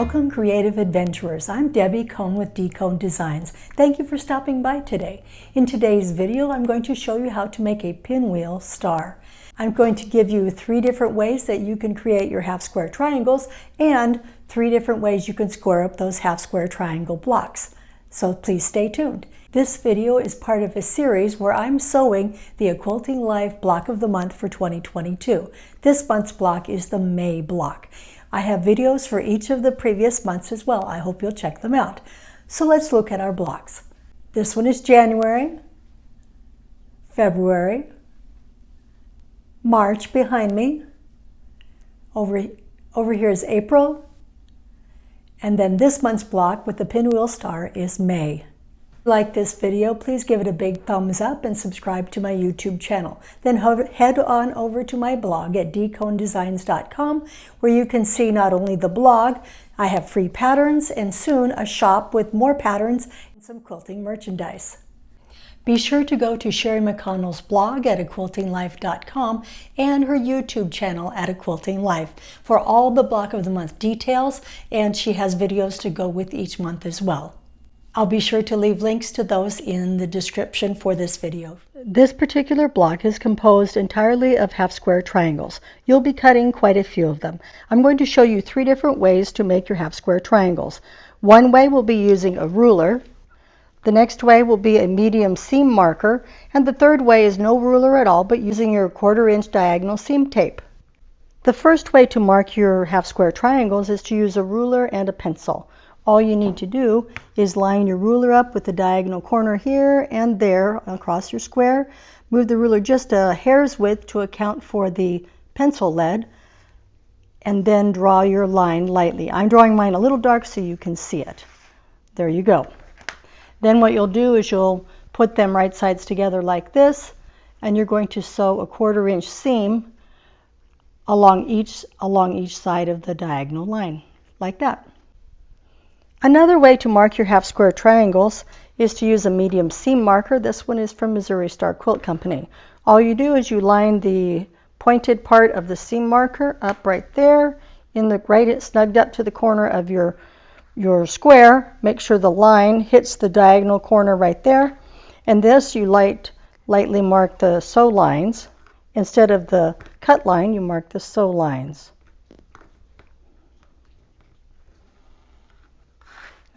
Welcome, creative adventurers. I'm Debbie Cohn with Decone Designs. Thank you for stopping by today. In today's video, I'm going to show you how to make a pinwheel star. I'm going to give you 3 different ways that you can create your half square triangles and 3 different ways you can square up those half square triangle blocks. So please stay tuned. This video is part of a series where I'm sewing the A Quilting Life block of the month for 2022. This month's block is the May block. I have videos for each of the previous months as well. I hope you'll check them out. So let's look at our blocks. This one is January, February, March behind me. Over here is April. And then this month's block with the Pinwheel Star is May. If you like this video, please give it a big thumbs up and subscribe to my YouTube channel. Then head on over to my blog at deconedesigns.com, where you can see not only the blog, I have free patterns, and soon a shop with more patterns and some quilting merchandise. Be sure to go to Sherry McConnell's blog at aquiltinglife.com and her YouTube channel at A Quilting Life for all the block of the month details, and she has videos to go with each month as well. I'll be sure to leave links to those in the description for this video. This particular block is composed entirely of half square triangles. You'll be cutting quite a few of them. I'm going to show you 3 different ways to make your half square triangles. One way will be using a ruler. The next way will be a medium seam marker, and the third way is no ruler at all, but using your 1/4 inch diagonal seam tape. The first way to mark your half square triangles is to use a ruler and a pencil. All you need to do is line your ruler up with the diagonal corner here and there across your square. Move the ruler just a hair's width to account for the pencil lead, and then draw your line lightly. I'm drawing mine a little dark so you can see it. There you go. Then what you'll do is you'll put them right sides together like this, and you're going to sew a 1/4 inch seam along each side of the diagonal line, like that. Another way to mark your half square triangles is to use a medium seam marker. This one is from Missouri Star Quilt Company. All you do is you line the pointed part of the seam marker up right there, right snugged up to the corner of your square. Make sure the line hits the diagonal corner right there, and this you lightly mark the sew lines. Instead of the cut line, you mark the sew lines.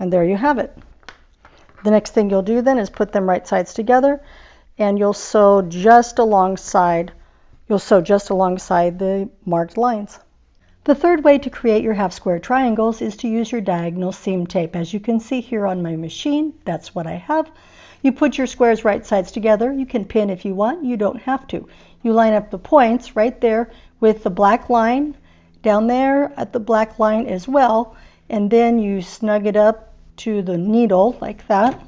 And there you have it. The next thing you'll do then is put them right sides together, and you'll sew just alongside the marked lines. The third way to create your half square triangles is to use your diagonal seam tape. As you can see here on my machine, that's what I have. You put your squares right sides together. You can pin if you want, you don't have to. You line up the points right there with the black line down there at the black line as well, and then you snug it up to the needle like that.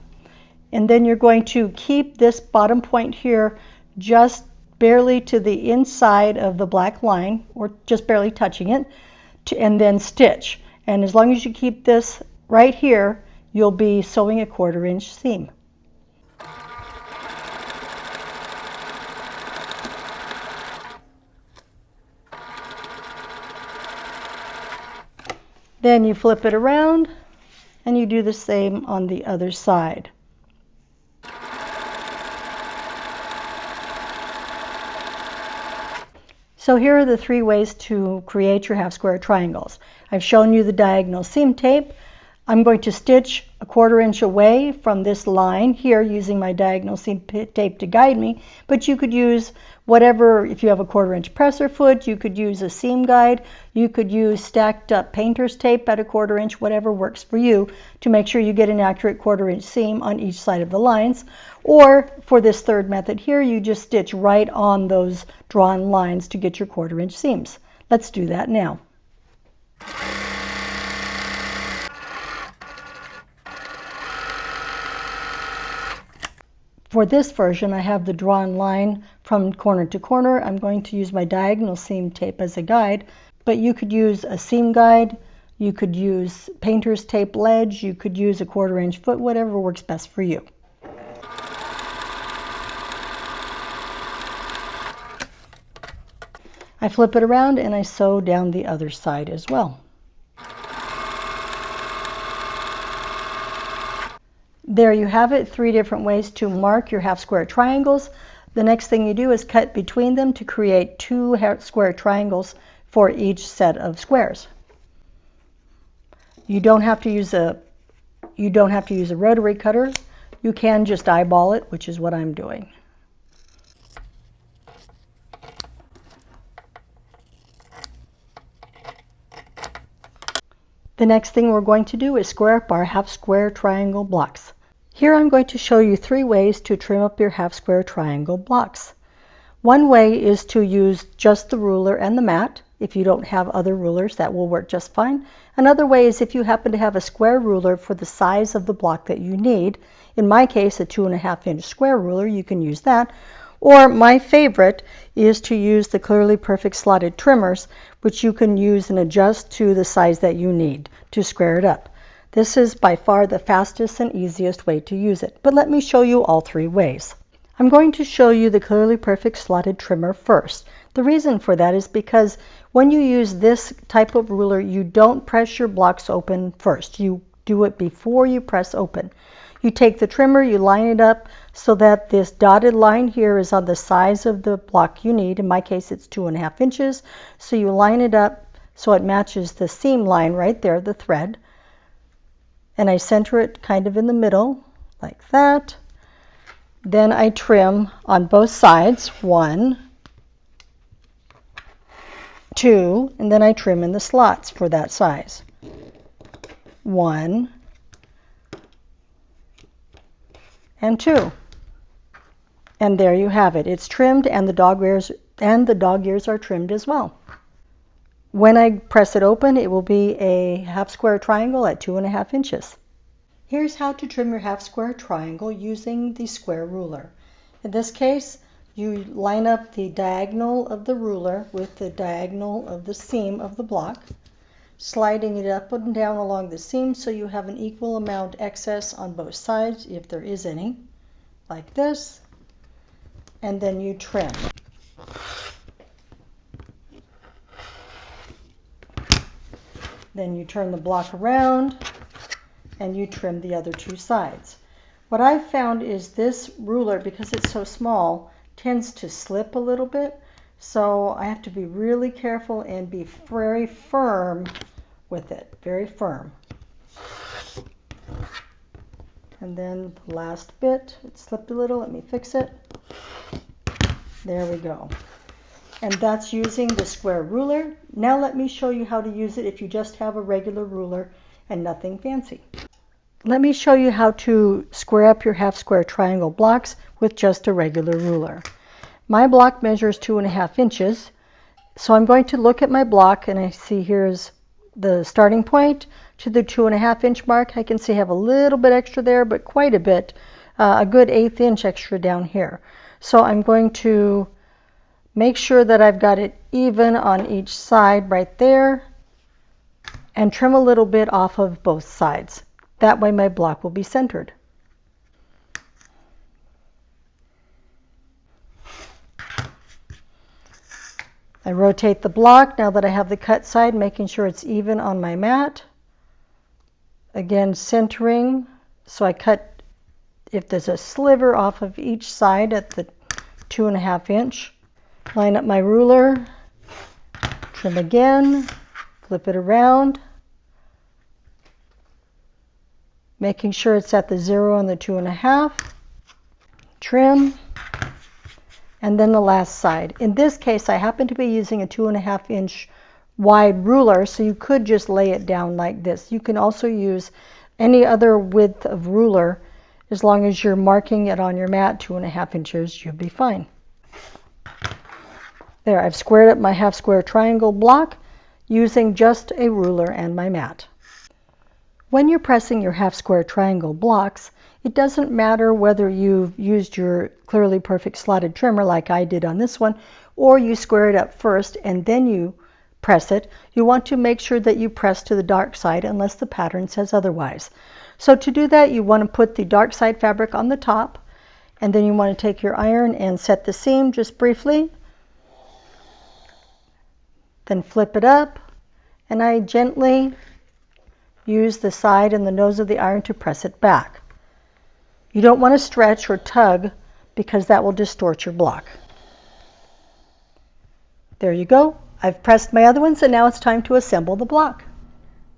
And then you're going to keep this bottom point here just barely to the inside of the black line, or just barely touching it, and then stitch. And as long as you keep this right here, you'll be sewing a 1/4 inch seam. Then you flip it around and you do the same on the other side. So here are the 3 ways to create your half square triangles. I've shown you the diagonal seam tape. I'm going to stitch a 1/4 inch away from this line here using my diagonal seam tape to guide me, but you could use whatever. If you have a 1/4 inch presser foot, you could use a seam guide, you could use stacked up painter's tape at a 1/4 inch, whatever works for you to make sure you get an accurate 1/4 inch seam on each side of the lines. Or for this third method here, you just stitch right on those drawn lines to get your 1/4 inch seams. Let's do that now. For this version, I have the drawn line from corner to corner. I'm going to use my diagonal seam tape as a guide, but you could use a seam guide, you could use painter's tape ledge, you could use a 1/4 inch foot, whatever works best for you. I flip it around and I sew down the other side as well. There you have it, 3 different ways to mark your half square triangles. The next thing you do is cut between them to create 2 half square triangles for each set of squares. You don't have to use a rotary cutter. You can just eyeball it, which is what I'm doing. The next thing we're going to do is square up our half square triangle blocks. Here I'm going to show you 3 ways to trim up your half square triangle blocks. One way is to use just the ruler and the mat. If you don't have other rulers, that will work just fine. Another way is if you happen to have a square ruler for the size of the block that you need. In my case, a 2.5-inch square ruler, you can use that. Or my favorite is to use the Clearly Perfect slotted trimmers, which you can use and adjust to the size that you need to square it up. This is by far the fastest and easiest way to use it, but let me show you all 3 ways. I'm going to show you the Clearly Perfect slotted trimmer first. The reason for that is because when you use this type of ruler, you don't press your blocks open first. You do it before you press open. You take the trimmer, you line it up so that this dotted line here is on the size of the block you need. In my case, it's 2.5 inches. So you line it up so it matches the seam line right there, the thread. And I center it kind of in the middle, like that. Then I trim on both sides, 1, 2, and then I trim in the slots for that size. 1 and 2. And there you have it. It's trimmed, and the dog ears are trimmed as well. When I press it open, it will be a half square triangle at 2.5 inches. Here's how to trim your half square triangle using the square ruler. In this case, you line up the diagonal of the ruler with the diagonal of the seam of the block, sliding it up and down along the seam so you have an equal amount excess on both sides, if there is any, like this, and then you trim. Then you turn the block around and you trim the other 2 sides. What I've found is this ruler, because it's so small, tends to slip a little bit, so I have to be really careful and be very firm with it, very firm. And then the last bit, it slipped a little, let me fix it. There we go. And that's using the square ruler. Now let me show you how to use it if you just have a regular ruler and nothing fancy. Let me show you how to square up your half square triangle blocks with just a regular ruler. My block measures 2.5 inches, so I'm going to look at my block and I see here's the starting point to the 2.5 inch mark. I can see I have a little bit extra there, but quite a bit, a good 1/8 inch extra down here. So I'm going to make sure that I've got it even on each side right there and trim a little bit off of both sides. That way my block will be centered. I rotate the block now that I have the cut side, making sure it's even on my mat. Again, centering, so I cut, if there's a sliver off of each side at the 2.5 inch. Line up my ruler, trim again, flip it around, making sure it's at the 0 and the 2.5, trim, and then the last side. In this case, I happen to be using a 2.5 inch wide ruler, so you could just lay it down like this. You can also use any other width of ruler. As long as you're marking it on your mat 2.5 inches, you'll be fine. There, I've squared up my half square triangle block using just a ruler and my mat. When you're pressing your half square triangle blocks, it doesn't matter whether you've used your Clearly Perfect slotted trimmer like I did on this one, or you square it up first and then you press it. You want to make sure that you press to the dark side unless the pattern says otherwise. So to do that, you want to put the dark side fabric on the top, and then you want to take your iron and set the seam just briefly. Then flip it up, and I gently use the side and the nose of the iron to press it back. You don't want to stretch or tug because that will distort your block. There you go. I've pressed my other ones and now it's time to assemble the block.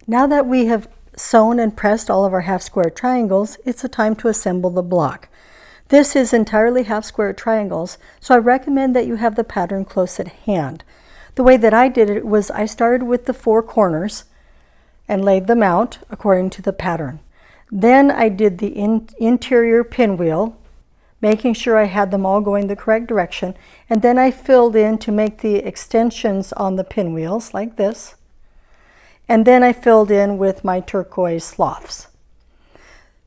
Now that we have sewn and pressed all of our half square triangles, it's a time to assemble the block. This is entirely half square triangles, so I recommend that you have the pattern close at hand. The way that I did it was I started with the 4 corners and laid them out according to the pattern. Then I did the interior pinwheel, making sure I had them all going the correct direction, and then I filled in to make the extensions on the pinwheels like this, and then I filled in with my turquoise sloths.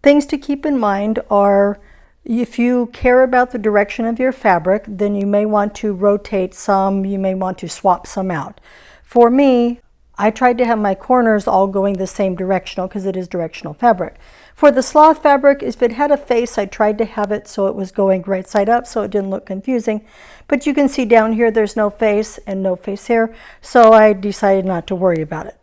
Things to keep in mind are, if you care about the direction of your fabric, then you may want to rotate some, you may want to swap some out. For me, I tried to have my corners all going the same directional because it is directional fabric. For the sloth fabric, if it had a face, I tried to have it so it was going right side up so it didn't look confusing. But you can see down here there's no face and no face here, so I decided not to worry about it.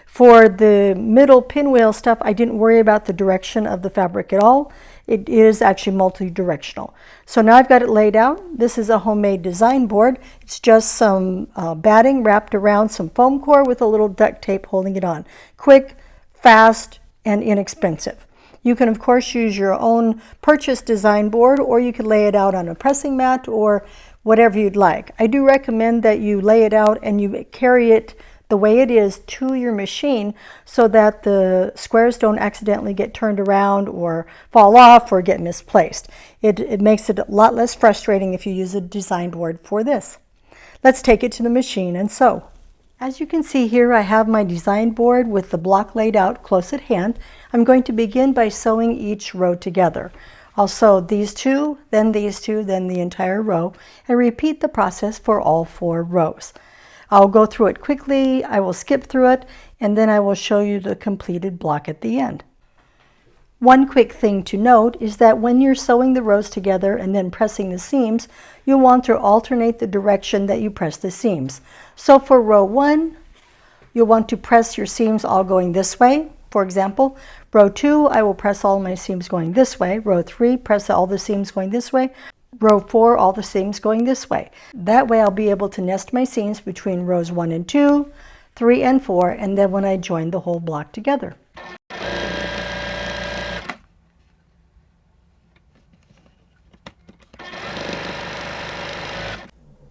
For the middle pinwheel stuff, I didn't worry about the direction of the fabric at all. It is actually multi-directional. So now I've got it laid out. This is a homemade design board. It's just some batting wrapped around some foam core with a little duct tape holding it on. Quick, fast, and inexpensive. You can of course use your own purchased design board, or you could lay it out on a pressing mat or whatever you'd like. I do recommend that you lay it out and you carry it the way it is to your machine so that the squares don't accidentally get turned around or fall off or get misplaced. It makes it a lot less frustrating if you use a design board for this. Let's take it to the machine and sew. As you can see here, I have my design board with the block laid out close at hand. I'm going to begin by sewing each row together. I'll sew these 2, then these 2, then the entire row, and repeat the process for all 4 rows. I'll go through it quickly, I will skip through it, and then I will show you the completed block at the end. One quick thing to note is that when you're sewing the rows together and then pressing the seams, you'll want to alternate the direction that you press the seams. So for row 1, you'll want to press your seams all going this way. For example, row 2, I will press all my seams going this way. Row 3, press all the seams going this way. Row 4, all the seams going this way. That way I'll be able to nest my seams between rows 1 and 2, 3 and 4, and then when I join the whole block together.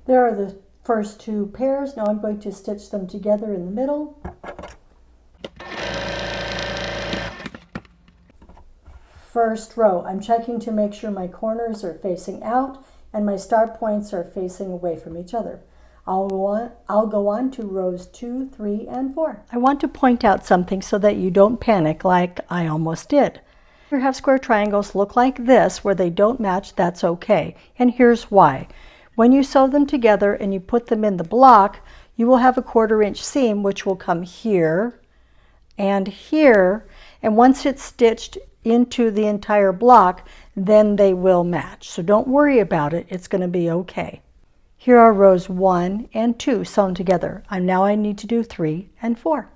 There are the first 2 pairs. Now I'm going to stitch them together in the middle. First row, I'm checking to make sure my corners are facing out and my start points are facing away from each other. I'll go on to rows 2, 3, and 4. I want to point out something so that you don't panic like I almost did. Your half square triangles look like this where they don't match, that's okay. And here's why. When you sew them together and you put them in the block, you will have a 1/4 inch seam which will come here and here, and once it's stitched into the entire block, then they will match. So don't worry about it, it's going to be okay. Here are rows 1 and 2 sewn together. Now I need to do 3 and 4.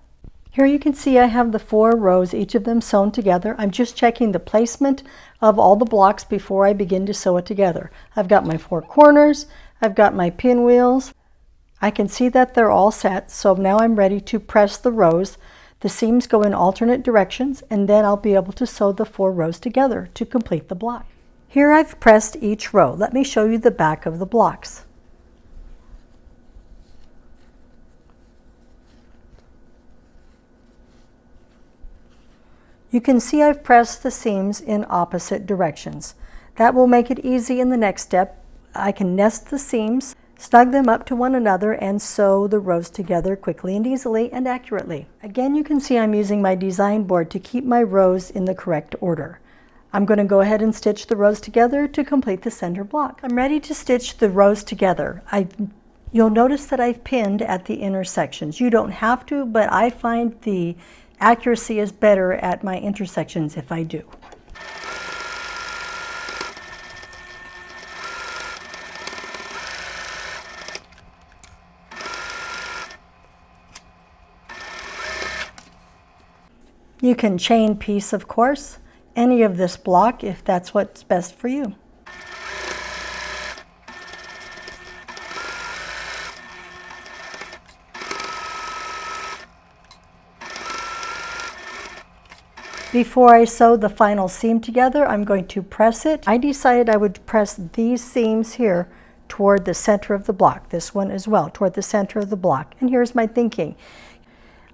Here you can see I have the 4 rows, each of them sewn together. I'm just checking the placement of all the blocks before I begin to sew it together. I've got my 4 corners, I've got my pinwheels. I can see that they're all set, so now I'm ready to press the rows. The seams go in alternate directions, and then I'll be able to sew the 4 rows together to complete the block. Here I've pressed each row. Let me show you the back of the blocks. You can see I've pressed the seams in opposite directions. That will make it easy in the next step. I can nest the seams, snug them up to one another, and sew the rows together quickly and easily and accurately. Again, you can see I'm using my design board to keep my rows in the correct order. I'm going to go ahead and stitch the rows together to complete the center block. I'm ready to stitch the rows together. You'll notice that I've pinned at the intersections. You don't have to, but I find the accuracy is better at my intersections if I do. You can chain piece, of course. any of this block if that's what's best for you. Before I sew the final seam together, I'm going to press it. I decided I would press these seams here toward the center of the block, this one as well, toward the center of the block. And here's my thinking.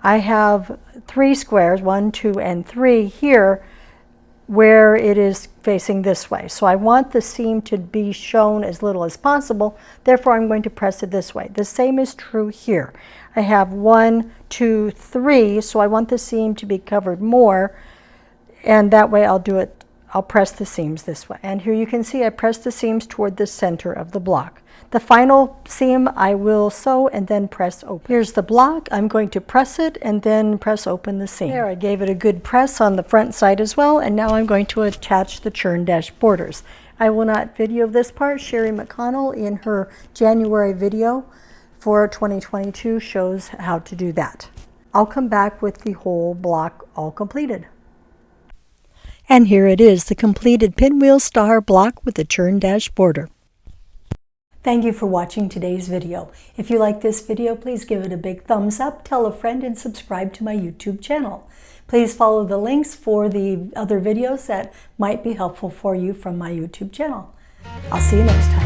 I have 3 squares, 1, 2, and 3 here where it is facing this way. So I want the seam to be shown as little as possible, therefore I'm going to press it this way. The same is true here. I have 1, 2, 3, so I want the seam to be covered more, and that way I'll press the seams this way. And here you can see I press the seams toward the center of the block. The final seam I will sew and then press open. Here's the block. I'm going to press it and then press open the seam. There, I gave it a good press on the front side as well, and now I'm going to attach the churn dash borders. I will not video this part. Sherry McConnell in her January video for 2022 shows how to do that. I'll come back with the whole block all completed. And here it is, the completed Pinwheel Star block with the churn dash border. Thank you for watching today's video. If you like this video, please give it a big thumbs up, tell a friend, and subscribe to my YouTube channel. Please follow the links for the other videos that might be helpful for you from my YouTube channel. I'll see you next time.